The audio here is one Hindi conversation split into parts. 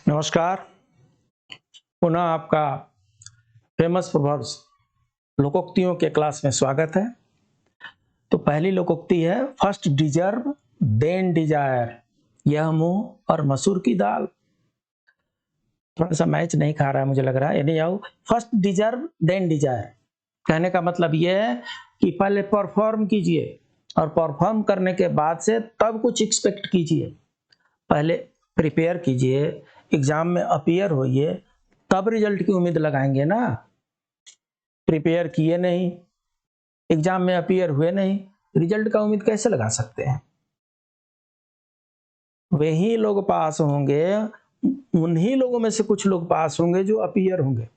नमस्कार। पुनः आपका फेमस प्रोवर्ब्स लोकोक्तियों के क्लास में स्वागत है। तो पहली लोकोक्ति है, फर्स्ट डिजर्व देन डिजायर। यह मुंह और मसूर की दाल। थोड़ा सा मैच नहीं खा रहा है मुझे लग रहा है, यानी आओ फर्स्ट डिजर्व देन डिजायर। कहने का मतलब यह है कि पहले परफॉर्म कीजिए और परफॉर्म करने के बाद से तब कुछ एक्सपेक्ट कीजिए। पहले प्रिपेयर कीजिए, एग्जाम में अपीयर होइए, तब रिजल्ट की उम्मीद लगाएंगे ना। प्रिपेयर किए नहीं, एग्जाम में अपीयर हुए नहीं, रिजल्ट का उम्मीद कैसे लगा सकते हैं? वही लोग पास होंगे, उन्हीं लोगों में से कुछ लोग पास होंगे जो अपीयर होंगे।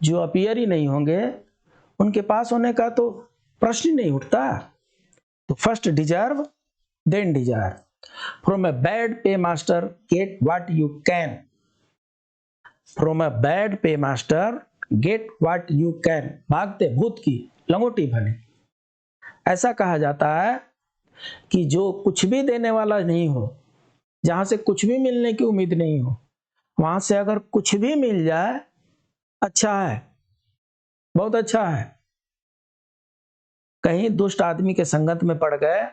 जो अपीयर ही नहीं होंगे, उनके पास होने का तो प्रश्न ही नहीं उठता। तो first deserve then desire. From a bad pay master get what you can. From a bad pay master get what you can. भागते भूत की लंगोटी भली। ऐसा कहा जाता है कि जो कुछ भी देने वाला नहीं हो, जहां से कुछ भी मिलने की उम्मीद नहीं हो, वहां से अगर कुछ भी मिल जाए, अच्छा है, बहुत अच्छा है। कहीं दुष्ट आदमी के संगत में पड़ गए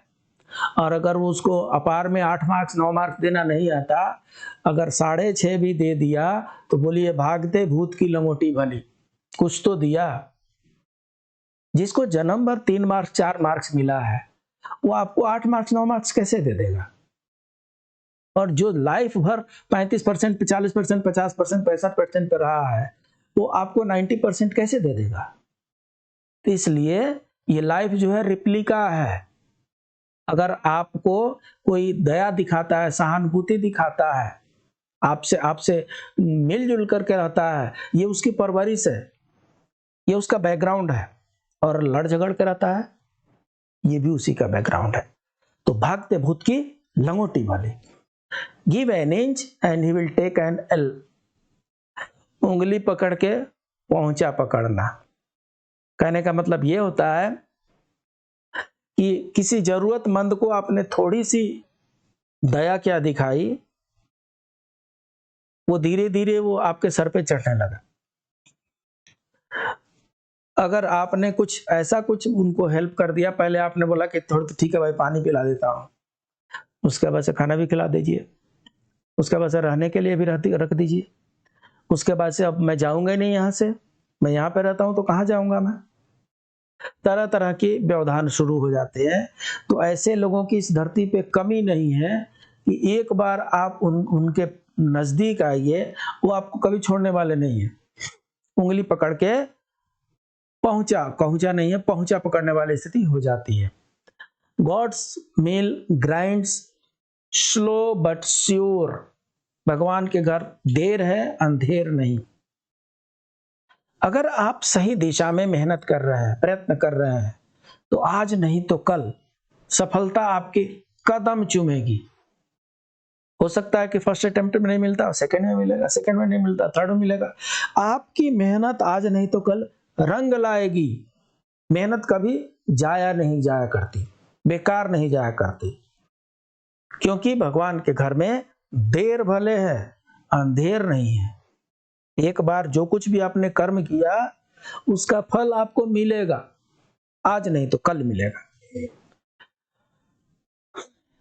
और अगर वो उसको अपार में 8 मार्क्स 9 मार्क्स देना नहीं आता, अगर 6.5 भी दे दिया तो बोलिए भागते भूत की लंगोटी भली, कुछ तो दिया। जिसको जन्म भर 3 मार्क्स 4 मार्क्स मिला है, वो आपको 8 मार्क्स 9 मार्क्स कैसे दे देगा? और जो लाइफ भर 35%, 40%, 50%, 65% पे रहा है, वो आपको 90% कैसे दे देगा? तो इसलिए ये लाइफ जो है रिप्लिका है। अगर आपको कोई दया दिखाता है, सहानुभूति दिखाता है, आपसे आपसे मिलजुल करके रहता है, ये उसकी परवरिश है, ये उसका बैकग्राउंड है। और लड़ झगड़ के रहता है, ये भी उसी का बैकग्राउंड है। तो भागते भूत की लंगोटी वाली। Give an inch and he will take an ell. उंगली पकड़ के पहुंचा पकड़ना। कहने का मतलब ये होता है कि किसी जरूरतमंद को आपने थोड़ी सी दया क्या दिखाई, वो धीरे धीरे वो आपके सर पे चढ़ने लगा। अगर आपने कुछ ऐसा कुछ उनको हेल्प कर दिया, पहले आपने बोला कि थोड़ा ठीक है भाई पानी पिला देता हूँ, उसके बाद से खाना भी खिला दीजिए, उसके बाद से रहने के लिए भी रख दीजिए, उसके बाद से अब मैं जाऊंगा ही नहीं यहाँ से, मैं यहाँ पे रहता हूँ तो कहाँ जाऊंगा मैं? तरह तरह के व्यवधान शुरू हो जाते हैं। तो ऐसे लोगों की इस धरती पे कमी नहीं है कि एक बार आप उनके नजदीक आइए, वो आपको कभी छोड़ने वाले नहीं है। उंगली पकड़ के पहुंचा नहीं है, पहुंचा पकड़ने वाली स्थिति हो जाती है। God's mill grinds slow but sure. भगवान के घर देर है, अंधेर नहीं। अगर आप सही दिशा में मेहनत कर रहे हैं, प्रयत्न कर रहे हैं, तो आज नहीं तो कल सफलता आपके कदम चूमेगी। हो सकता है कि फर्स्ट अटेम्प्ट में नहीं मिलता, सेकंड में मिलेगा, सेकंड में नहीं मिलता, थर्ड में मिलेगा। आपकी मेहनत आज नहीं तो कल रंग लाएगी। मेहनत कभी जाया नहीं जाया करती, बेकार नहीं जाया करती, क्योंकि भगवान के घर में देर भले है, अंधेर नहीं है। एक बार जो कुछ भी आपने कर्म किया, उसका फल आपको मिलेगा, आज नहीं तो कल मिलेगा।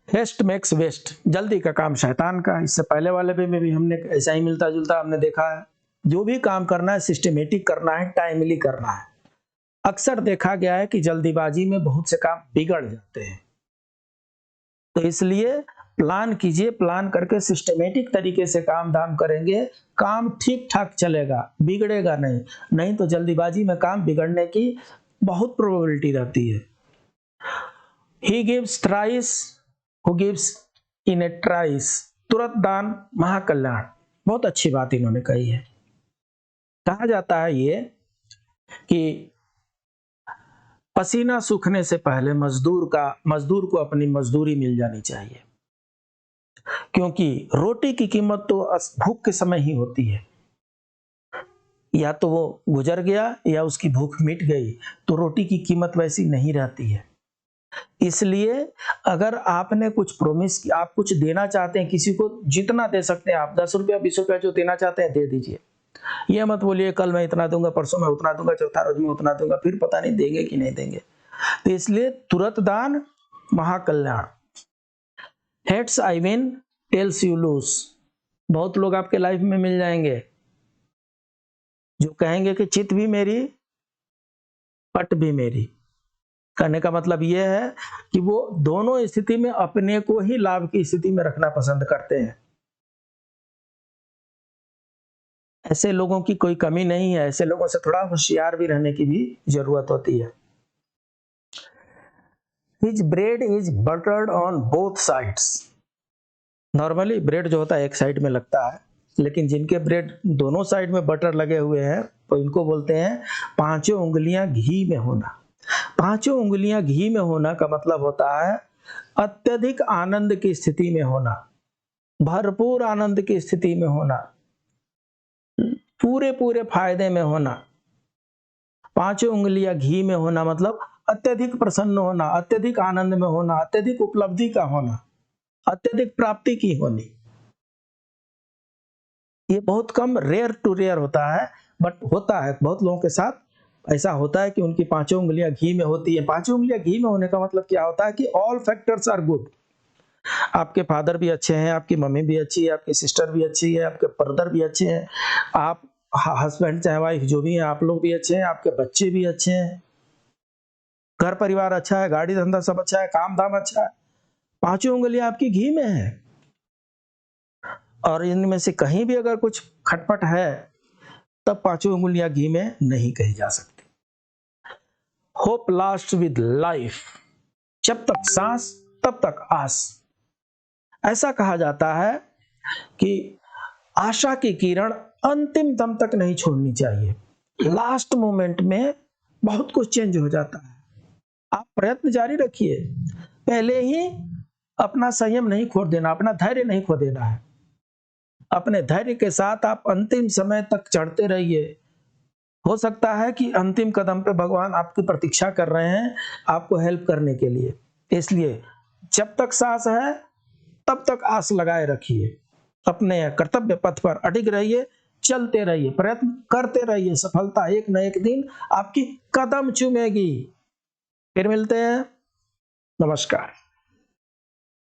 Haste makes waste. जल्दी का काम शैतान का। इससे पहले वाले पे में भी हमने ऐसा ही मिलता जुलता हमने देखा है। जो भी काम करना है सिस्टमेटिक करना है, टाइमली करना है। अक्सर देखा गया है कि जल्दीबाजी में बहुत से काम बिगड़ जाते हैं। तो इसलिए प्लान कीजिए, प्लान करके सिस्टमेटिक तरीके से काम धाम करेंगे, काम ठीक ठाक चलेगा, बिगड़ेगा नहीं। नहीं तो जल्दीबाजी में काम बिगड़ने की बहुत प्रोबेबिलिटी रहती है। He gives thrice who gives in a trice. तुरंत दान महाकल्याण। बहुत अच्छी बात इन्होंने कही है। कहा जाता है ये कि पसीना सूखने से पहले मजदूर को अपनी मजदूरी मिल जानी चाहिए, क्योंकि रोटी की कीमत तो भूख के समय ही होती है। या तो वो गुजर गया या उसकी भूख मिट गई, तो रोटी की कीमत वैसी नहीं रहती है। इसलिए अगर आपने कुछ प्रॉमिस किया, आप कुछ देना चाहते हैं किसी को, जितना दे सकते हैं आप, 10 रुपया 20 रुपया जो देना चाहते हैं दे दीजिए। ये मत बोलिए कल मैं इतना दूंगा, परसों मैं उतना दूंगा, चौथा रोज में उतना दूंगा, फिर पता नहीं देंगे कि नहीं देंगे। तो इसलिए तुरंत दान महाकल्याण। Heads I win, tails you lose. बहुत लोग आपके लाइफ में मिल जाएंगे जो कहेंगे कि चित भी मेरी पट भी मेरी। कहने का मतलब ये है कि वो दोनों स्थिति में अपने को ही लाभ की स्थिति में रखना पसंद करते हैं। ऐसे लोगों की कोई कमी नहीं है, ऐसे लोगों से थोड़ा होशियार भी रहने की भी जरूरत होती है। His bread is buttered on both sides। Normally bread जो होता है एक साइड में लगता है, लेकिन जिनके ब्रेड दोनों साइड में बटर लगे हुए हैं तो इनको बोलते हैं पांचों उंगलियां घी में होना। पांचों उंगलियां घी में होना का मतलब होता है अत्यधिक आनंद की स्थिति में होना, भरपूर आनंद की स्थिति में होना, पूरे पूरे फायदे में होना। पांचों उंगलियां घी में होना मतलब अत्यधिक प्रसन्न होना, अत्यधिक आनंद में होना, अत्यधिक उपलब्धि का होना, अत्यधिक प्राप्ति की होनी। ये बहुत कम, रेयर टू रेयर होता है, बट होता है बहुत लोगों के साथ। ऐसा होता है कि उनकी पांचों उंगलियां घी में होती है। पांचों उंगलियां घी में होने का मतलब क्या होता है कि ऑल फैक्टर्स आर गुड। आपके फादर भी अच्छे हैं, आपकी मम्मी भी अच्छी है, आपकी सिस्टर भी अच्छी है, आपके ब्रदर भी अच्छे हैं, आप हस्बैंड चाहे वाइफ जो भी है आप लोग भी अच्छे हैं, आपके बच्चे भी अच्छे हैं, घर परिवार अच्छा है, गाड़ी धंधा सब अच्छा है, काम धाम अच्छा है। पांचों उंगलियां आपकी घी में है, और इनमें से कहीं भी अगर कुछ खटपट है तब पांचों उंगलियां घी में नहीं कही जा सकती। Hope last with life. जब तक सांस तब तक आस। ऐसा कहा जाता है कि आशा की किरण अंतिम दम तक नहीं छोड़नी चाहिए। लास्ट मोमेंट में बहुत कुछ चेंज हो जाता है। आप प्रयत्न जारी रखिए, पहले ही अपना संयम नहीं खो देना, अपना धैर्य नहीं खो देना है। अपने धैर्य के साथ आप अंतिम समय तक चढ़ते रहिए। हो सकता है कि अंतिम कदम पे भगवान आपकी प्रतीक्षा कर रहे हैं आपको हेल्प करने के लिए। इसलिए जब तक सांस है तब तक आस लगाए रखिए, अपने कर्तव्य पथ पर अडिग रहिए, चलते रहिए, प्रयत्न करते रहिए। सफलता एक न एक दिन आपकी कदम चूमेगी। फिर मिलते हैं। नमस्कार।